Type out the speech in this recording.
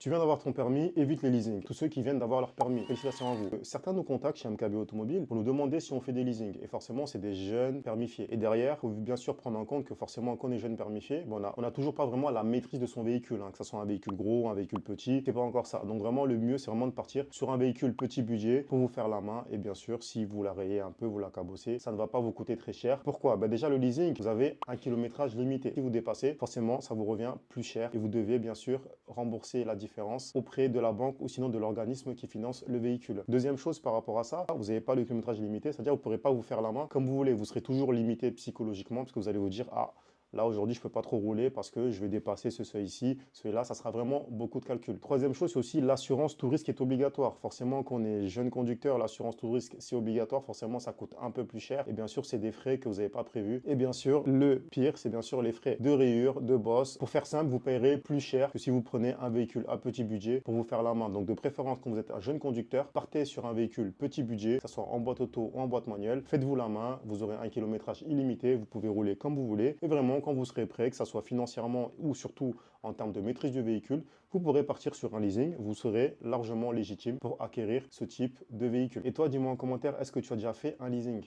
Tu viens d'avoir ton permis, évite les leasings. Tous ceux qui viennent d'avoir leur permis, félicitations à vous. Certains nous contactent chez MKB Automobile pour nous demander si on fait des leasings. Et forcément, c'est des jeunes permifiés. Et derrière, il faut bien sûr prendre en compte que forcément, quand on est jeune permifié, bon, on a toujours pas vraiment la maîtrise de son véhicule. Que ce soit un véhicule gros, un véhicule petit, c'est pas encore ça. Donc vraiment, le mieux, c'est vraiment de partir sur un véhicule petit budget pour vous faire la main. Et bien sûr, si vous la rayez un peu, vous la cabossez, ça ne va pas vous coûter très cher. Pourquoi? Déjà, le leasing, vous avez un kilométrage limité. Si vous dépassez, forcément, ça vous revient plus cher. Et vous devez bien sûr rembourser la différence auprès de la banque ou sinon de l'organisme qui finance le véhicule. Deuxième chose par rapport à ça, vous n'avez pas le kilométrage limité, c'est-à-dire vous ne pourrez pas vous faire la main comme vous voulez. Vous serez toujours limité psychologiquement parce que vous allez vous dire, ah, là, aujourd'hui, je ne peux pas trop rouler parce que je vais dépasser ce seuil-ci, celui-là, ça sera vraiment beaucoup de calculs. Troisième chose, c'est aussi l'assurance tout risque est obligatoire. Forcément, quand on est jeune conducteur, l'assurance tout risque, c'est obligatoire. Forcément, ça coûte un peu plus cher. Et bien sûr, c'est des frais que vous n'avez pas prévus. Et bien sûr, le pire, c'est bien sûr les frais de rayure, de bosse. Pour faire simple, vous payerez plus cher que si vous prenez un véhicule à petit budget pour vous faire la main. Donc, de préférence, quand vous êtes un jeune conducteur, partez sur un véhicule petit budget, que ce soit en boîte auto ou en boîte manuelle. Faites-vous la main. Vous aurez un kilométrage illimité. Vous pouvez rouler comme vous voulez. Et vraiment, quand vous serez prêt, que ce soit financièrement ou surtout en termes de maîtrise du véhicule, vous pourrez partir sur un leasing. Vous serez largement légitime pour acquérir ce type de véhicule. Et toi, dis-moi en commentaire, est-ce que tu as déjà fait un leasing?